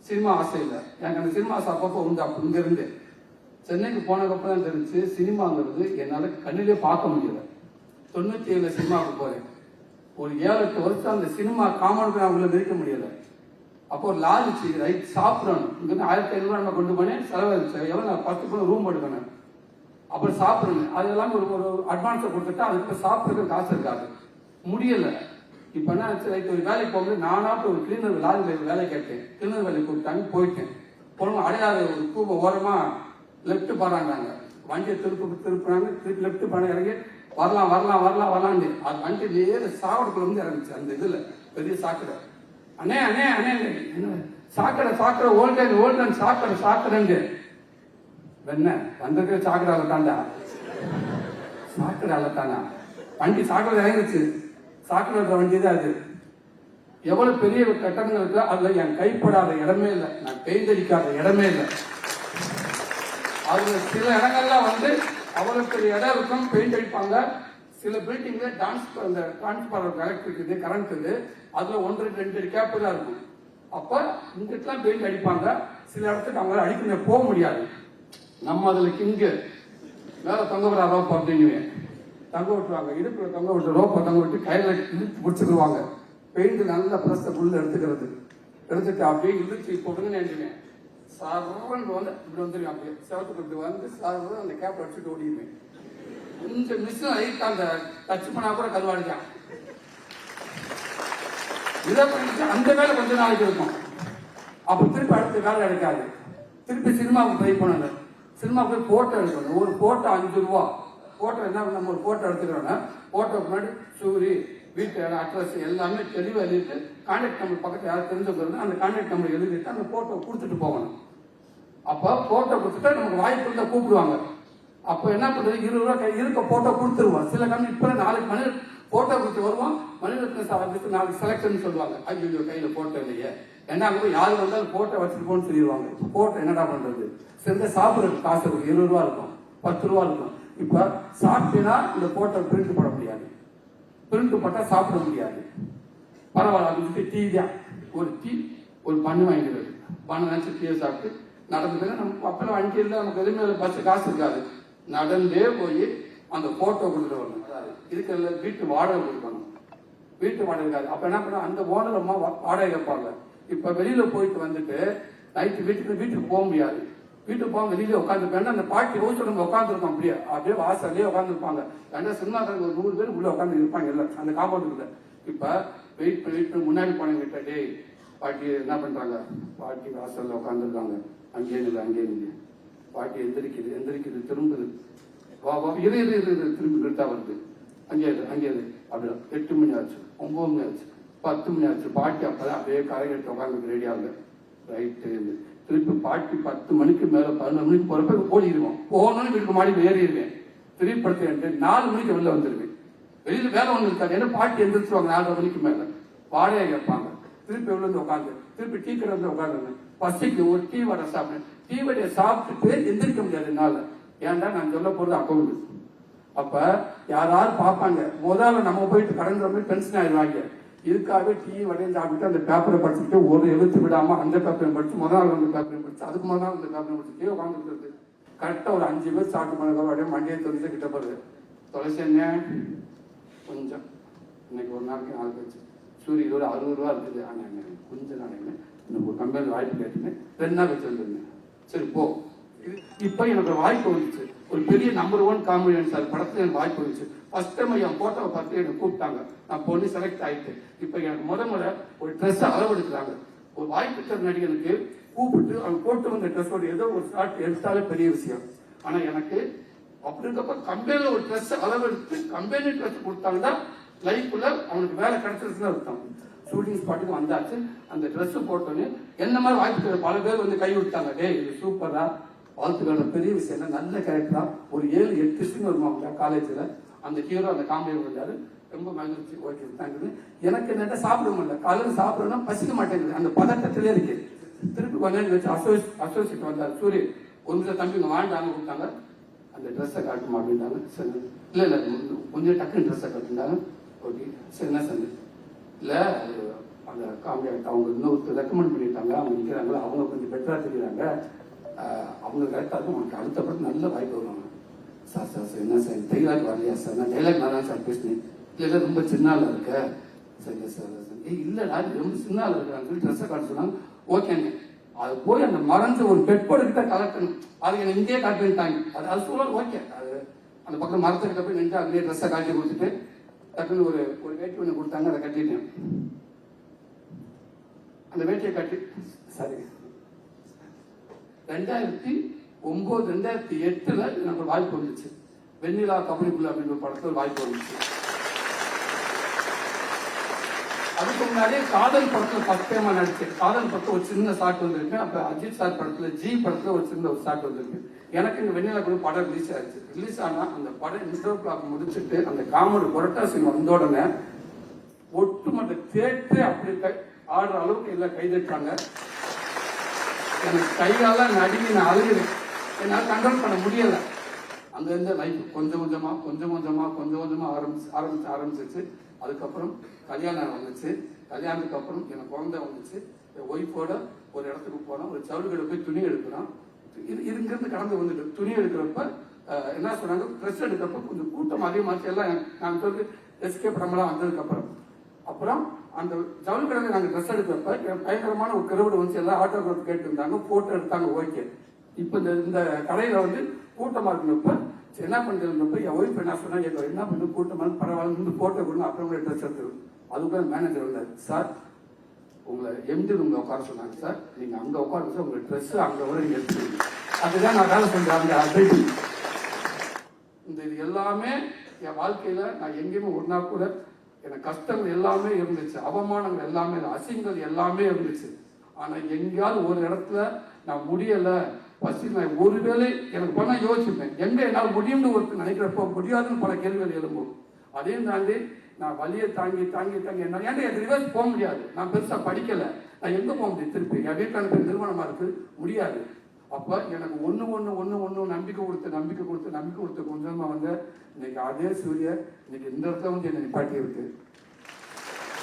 Cinema ஆசை இல்லை. எனக்கு அந்த சினிமா ஆசை அப்பப்போ உண்டு. அப்போ இருந்து சென்னைக்கு போனதுக்கப்புறம் தான் தெரிஞ்சு சினிமாங்கிறது என்னால் கண்ணிலே பார்க்க முடியல. 97 சினிமாவுக்கு போறேன். ஒரு 7-8 வருஷம் அந்த சினிமா காமனுக்கு அவங்கள நிற்க முடியல. அப்போ ஒரு லாரிச்சு ரைட் சாப்பிடணும். இங்கிருந்து 1500 நம்ம கொண்டு போனேன். செலவழிச்சு எவ்வளோ 10 பேர் ரூம் எடுக்கணும். அப்புறம் சாப்பிடணும். அது எல்லாமே ஒரு அட்வான்ஸை கொடுத்துட்டா அதுக்கு சாப்பிட்றதுக்கு காசு இருக்காது, முடியல. இப்போ என்ன ரைட் ஒரு வேலைக்கு போகும்போது நானாட்டு ஒரு கிளீனர் லாரி வேலை கேட்டேன். கிளீனர் வேலை கொடுத்தாங்க, போயிட்டேன். போனோம் அடையாத ஒரு பூவை ஓரமா லெப்ட் பாறாங்க. வண்டியை திருப்புறாங்க. திருப்பி லெப்ட் பண்ண இறங்கி வரலாம் வரலாம் வரலாம் வரலான்னு அது வண்டி நேர சாக்கடைக்குள்ள வந்து இறங்குச்சு. அந்த இதுல பெரிய சாக்கடை. அண்ணே அண்ணே அண்ணே என்ன சாக்கடை சாக்கடை ஓல்டன் சாக்கடை சாக்கடைண்டு என்ன வந்திருக்கிற சாக்கடை அலட்டாண்டா, சாக்கடை அலட்டானா வண்டி சாக்கடை இறங்குச்சு. சாக்கடை வண்டி தான் அது. எவ்வளவு பெரிய கட்டணங்கள் இருக்கோ அதுல என் கைப்படாத இடமே இல்லை, நான் பெய்தடிக்காத இடமே இல்லை. அதுல சில இடங்கள்லாம் வந்து அவ்வளவு பெரிய இடம் இருக்கும், பெயிண்ட் அடிப்பாங்க. சில பில்டிங்ல அந்த டிரான்ஸ்பார்மர் எலக்ட்ரிக் இது கரண்ட் இது அதுல 1-2 கேப் தான் இருக்கும். அப்ப இங்கிட்டலாம் பெயிண்ட் அடிப்பாங்க. சில இடத்துக்கு அவங்களால அடிக்க போக முடியாது. நம்ம அதுல கிங்கு மேல தொங்க விட ரோப் அப்படின்னு தங்க விட்டுருவாங்க. இடுப்புல தொங்க விட்டு ரோப்பை தொங்க விட்டு கையில இழுத்து பிடிச்சிருவாங்க. பெயிண்ட் நல்ல பிரஸ்த உள்ள எடுத்துட்டு அப்படியே இழுத்து போட்டுங்கன்னு நினைச்சுவேன். சர்வன் வந்து இப்படி வந்துருவேன். அப்படியே செவத்துக்கு இப்படி வந்து சர்வன் அந்த கேப் அடிச்சுட்டு ஓடிடுவேன். கொஞ்சம் மிஷின் லைட் அந்த டச் பண்ணா கூட கருவாடிக்கான். இதை பண்ணிட்டு அந்த வேலை கொஞ்ச நாளைக்கு இருக்கும். அப்ப திருப்பி அடுத்த வேலை எடுக்காது. திருப்பி சினிமாவுக்கு ட்ரை பண்ணல. சினிமா போய் போட்டோ எடுக்கணும். ஒரு போட்டோ 5 ரூபா. போட்டோ என்ன நம்ம ஒரு போட்டோ எடுத்துக்கிறோம்னா போட்டோ முன்னாடி சூரி வீட்டு அட்ரஸ் எல்லாமே தெளிவாக எழுதிட்டு கான்டாக்ட் நம்பர் பக்கத்தில் யாரும் தெரிஞ்சவங்க அந்த கான்டாக்ட் நம்பர் எழுதிட்டு அந்த போட்டோ கொடுத்துட்டு போகணும். அப்போ போட்டோ கொடுத்துட்டா நமக்கு வாய்ப்பு இருந்தால் கூப்பிடுவாங்க. அப்போ என்ன பண்றது 20 ரூபா இருக்க போட்டோ கொடுத்துருவோம். சில கம்பெனி இப்போ நாளைக்கு மணி போட்டோ கொடுத்து வருவோம். மணிரத்ன சார்ஜுக்கு நாளைக்கு செலக்ஷன் சொல்லுவாங்க. ஐயோ கையில் போட்டோ இல்லையே என்ன அங்கே யாரு வந்தாலும் போட்டோ வச்சுட்டு போன்னு சொல்லிடுவாங்க. இப்போ போட்டோ என்னடா பண்றது? சிறந்த சாப்பிட்றதுக்கு காசு இருக்கும். 20 ரூபா இருக்கும், 10 ரூபா இருக்கும். இப்போ சாப்பிட்டீங்கன்னா இந்த போட்டோ பிரிண்ட் போட முடியாது. பிரிண்ட் போட்டா சாப்பிட முடியாது. பரவாயில்ல அது டீ தான். ஒரு டீ ஒரு பண்ணு வாங்கிக்கிறது. பண்ணு நினைச்சு டீயை சாப்பிட்டு நடந்து நம்ம அப்பெல்லாம் வண்டி இல்லை, நமக்கு எதுவுமே பஸ் காசு இருக்காது. நடந்தே போய் அந்த போட்டோ கொடுத்துட்டு வரணும். இதுக்கு வீட்டு வாடகை கொடுக்கணும். வீட்டு வாடகை இருக்காது. அப்ப என்ன பண்ண அந்த ஓனரம்மா வாடகை வைப்பாங்க. இப்ப வெளியில போயிட்டு வந்துட்டு நைட்டு வீட்டுக்கு போக முடியாது. வீட்டுக்கு போக வெளியில உட்காந்துருப்பாங்க. அந்த பாட்டி ரோஸ் உட்காந்துருக்கோம். அப்படியே வாசல்லே உட்காந்துருப்பாங்க. ஏன்னா சினிமாக்காரங்க ஒரு 100 பேர் உள்ள உட்காந்து இருப்பாங்க எல்லாம் அந்த காம்பவுண்டுக்குள்ள. இப்ப வெயிட் பண்ணி முன்னாடி போனவங்க கிட்ட டே பாட்டி என்ன பண்றாங்க? பாட்டி வாசல்ல உட்காந்துருக்காங்க. அங்கே இல்லை பாட்டி எந்திரிக்குது திரும்புது. திரும்பி கிட்டா வருது. அங்கே அப்படி 8 மணி ஆச்சு, 9 மணி ஆச்சு, 10 மணி ஆச்சு. பாட்டி அப்பதான் அப்படியே கரைகட்டு உட்காந்து ரெடியாகுது. ரைட்டு திருப்பி பாட்டி 10 மணிக்கு மேல 11 மணிக்கு போறப்ப ஓடிடுவோம். போகணும்னு வீட்டுக்கு மாடி ஏறிடுவேன். திருப்பி படுத்து 4 மணிக்கு வெளில வந்துருவேன். வெளியில வேலை ஒண்ணு இருக்காது. ஏன்னா பாட்டி எந்திரிச்சுவாங்க 4 மணிக்கு மேல. வாடகை கேட்பாங்க. திருப்பி எவ்வளவு வந்து உட்காந்து திருப்பி டீ கடை வந்து உட்காந்து பசிக்கு ஒரு டீ வடை சாப்பிட்டேன். டீ வடையை சாப்பிட்டுட்டு எந்திரிக்க முடியாது என்னால. ஏன்டா நான் சொல்ல போறது அக்கௌண்ட். அப்ப யாராவது பார்ப்பாங்க. முதல்ல நம்ம போயிட்டு கடன் ரொம்ப டென்ஷன் ஆயிடுவாங்க. இதுக்காகவே டீ வடையும் சாப்பிட்டு அந்த பேப்பரை படிச்சுட்டு ஒரு எழுத்து விடாம அந்த பேப்பரையும் படிச்சு முதல் நாள் அந்த பேப்பரையும் படிச்சு அதுக்கு முதல் நாள் அந்த பேப்பரையும் படிச்சுட்டே உட்காந்துருக்குறது. கரெக்டா ஒரு 5 பேர் சாப்பிட்டு போனதுக்கு அப்படியே மண்டியை தொலைச்சு கிட்ட போகுது. தொலைச்சேங்க கொஞ்சம் இன்னைக்கு ஒரு நாளைக்கு 4 பேச்சு சூரிய இதோட 60 ரூபா இருக்குது. ஆனா கொஞ்சம் நாளைக்கு எனக்கு ஒரு கம்பெனி வாய்ப்பு கேட்டுன்னு 2 நாள் வச்சு வந்துருந்தேன். சரி போ. இப்ப எனக்கு வாய்ப்பு வந்துச்சு. ஒரு பெரிய நம்பர் 1 காமெடியன் சார் படத்துல எனக்கு வாய்ப்பு வந்துச்சு. ஃபர்ஸ்ட் டைம் என் போட்டோவை பார்த்து எனக்கு கூப்பிட்டாங்க. நான் பொண்ணு செலக்ட் ஆயிட்டு இப்ப எனக்கு முத ஒரு ட்ரெஸ் அளவெடுக்கிறாங்க. ஒரு வாய்ப்பு தர நடிகனுக்கு கூப்பிட்டு அவங்க போட்டு வந்த ட்ரெஸ்ஸோட ஏதோ ஒரு ஷார்ட் எடுத்தாலே பெரிய விஷயம். ஆனா எனக்கு அப்படி இருக்கப்ப கம்பெனில ஒரு ட்ரெஸ் அளவெடுத்து கம்பெனி ட்ரெஸ் கொடுத்தாங்கன்னா லைஃப்ல அவனுக்கு வேலை கிடைச்சிருச்சுன்னு அர்த்தம். ஷூட்டிங் ஸ்பாட்டுக்கு வந்தாச்சு. அந்த ட்ரெஸ் போட்டோன்னு என்ன மாதிரி வாய்ப்பு பல பேர் வந்து கை விட்டாங்க. டே இது சூப்பரா வாழ்த்துக்களோட பெரிய விஷயம் என்ன நல்ல கேரக்டரா ஒரு 7-8 சீன் வருவாங்க காலேஜ்ல. அந்த ஹீரோ அந்த காமெடி வந்தாரு. ரொம்ப மகிழ்ச்சி. Okay thank you. எனக்கு என்ன சாப்பிட முடியல. காலையில் சாப்பிடணும் பசிக்க மாட்டேங்குது. அந்த பதட்டத்திலே இருக்கு. திருப்பி கொஞ்ச நேரம் வச்சு அசோசியேட் வந்தார். சூரிய ஒரு நிமிஷம் தம்பிங்க வாண்டாங்க கொடுத்தாங்க. அந்த ட்ரெஸ்ஸை காட்டுமா அப்படின்ட்டாங்க. சரி இல்ல கொஞ்சம் டக்குன்னு ட்ரெஸ்ஸை கட்டுனாங்க. ஓகே சரி என்ன சரி இல்ல அந்த காமெடி அவங்க இன்னொருத்தர் ரெக்கமெண்ட் பண்ணிட்டாங்க, அவங்க நிற்கிறாங்களோ அவங்க கொஞ்சம் பெட்டராக தெரியுறாங்க, அவங்க கரெக்டாக இருக்கும், உனக்கு அடுத்த படம் நல்ல வாய்ப்பு வருவாங்க. சார் சார் சார் என்ன சார் டைலாக் வரலையா சார்? நான் டைலாக் நான் தான் சார் பேசினேன். இல்லை ரொம்ப சின்ன ஆள் இருக்க சார். இல்லை சார் இல்லைடா ரொம்ப சின்ன ஆள் இருக்கிறான்னு சொல்லி ட்ரெஸ்ஸை காட்ட சொன்னாங்க. ஓகேங்க. அது போய் அந்த மறைஞ்ச ஒரு பெட்போர்டுக்கிட்ட கலக்கணும், அது என்னை இங்கேயே காட்டிட்டாங்க. அது சூழல் ஓகே. அது அந்த பக்கம் மரத்துக்கிட்ட போய் நின்று அதுலேயே ட்ரெஸ்ஸை காட்டி கொடுத்துட்டு டக்குன்னு ஒரு வேட்டி ஒன்று கொடுத்தாங்க, அதை கட்டிட்டேன். அந்த வேட்டியை கட்டி சரி 2009 2008 எனக்கு ஒரு வாய்ப்பு வந்துச்சு. வெண்ணிலா கபடிக்குள்ள அப்படின்ற ஒரு படத்துல ஒரு வாய்ப்பு வந்துச்சு. அதுக்கு முன்னாடியே காதல் படத்துல ஃபர்ஸ்ட் டைமா நடிச்சேன். காதல் படத்துல ஒரு சின்ன ஷாட் வந்திருக்கு. அப்ப அஜித் சார் படத்துல ஜி படத்துல ஒரு சின்ன ஒரு ஷாட் வந்திருக்கு. எனக்கு இந்த வெண்ணிலா கூட படம் ரிலீஸ் ஆயிடுச்சு. ரிலீஸ் ஆனா அந்த படம் இன்டர்வ் பிளாக் முடிச்சுட்டு அந்த காமெடி புரட்டாசி வந்த உடனே ஒட்டுமொத்த தேட்டரே அப்படி ஆடுற அளவுக்கு எல்லாம் கைதட்டாங்க. எனக்கு கையால நடுங்கி நான் அழுகிறேன். என்னால் கண்ட்ரோல் பண்ண முடியல. அங்கிருந்த லைஃப் கொஞ்சம் கொஞ்சமா ஆரம்பிச்சிச்சு. அதுக்கப்புறம் கல்யாணம் வந்துச்சு. கல்யாணத்துக்கு அப்புறம் எனக்கு குழந்தை வந்துச்சு. என் ஒய்ஃபோட ஒரு இடத்துக்கு போனோம். ஒரு ஜவுளி கடை போய் துணி எடுக்கிறோம். இது இங்கிருந்து கடந்து வந்துட்டு துணி எடுக்கிறப்ப என்ன சொன்னாங்க, ட்ரெஸ் எடுக்கிறப்ப கொஞ்சம் கூட்டம் அதிகமாச்சு. எல்லாம் நான் சொல்லி எஸ்கேப் நம்மளாம் வந்ததுக்கு அப்புறம் அந்த ஜவுளி கடையில் நாங்கள் ட்ரெஸ் எடுக்கிறப்ப பயங்கரமான ஒரு கிரவுடு வந்து எல்லாம் ஆட்டோகிராஃப் கேட்டுருந்தாங்க, போட்டோ எடுத்தாங்க. ஓகே. இப்போ இந்த கடையில் வந்து கூட்டமாக இருக்கிறப்ப என்ன பண்ணிருந்தப்ப என் ஒய்ஃப் என்ன சொன்னா, என்ன பண்ணு கூட்டமாக பரவாயில்ல இந்த போட்டோ கொடுங்க, அப்புறம் கூட ட்ரெஸ் எடுத்துருவோம். அதுக்குள்ள மேனேஜர் வந்தார். சார் உங்களை எம்டி ரூம்ல உட்கார சொன்னாங்க சார், நீங்க அங்க உட்காருங்க சார், உங்க ட்ரெஸ் அங்க வர நீங்க எடுத்துருங்க. அதுதான் நான் வேலை சொல்றேன். இந்த இது எல்லாமே என் வாழ்க்கையில நான் எங்கேயுமே ஒரு நாள் கூட எனக்கு கஷ்டங்கள் எல்லாமே இருந்துச்சு, அவமானங்கள் எல்லாமே, அசிங்கங்கள் எல்லாமே இருந்துச்சு. ஆனா எங்கேயாவது ஒரு இடத்துல நான் முடியல, பசி, நான் ஒருவேளை எனக்கு பண்ண யோசிச்சிருப்பேன், எங்க என்னால் முடியும்னு ஒருத்தர் நினைக்கிறப்போ முடியாதுன்னு பல கேள்விகள் எழும்பும். அதையும் தாண்டி நான் வலியை தாங்கி என்ன ஏன்டா எனக்கு ரிவர்ஸ் போக முடியாது. நான் பெருசா படிக்கல, நான் எங்க போக முடியும்? திருப்பி என் வீட்டில் பேர் நிறுவனமா இருக்கு, முடியாது. அப்ப எனக்கு ஒண்ணு நம்பிக்கை கொடுத்து கொஞ்சமா வந்து இன்னைக்கு அதே சூரிய இன்னைக்கு இந்த இடத்துல வந்து என்னை நிப்பாட்டி இருக்கு.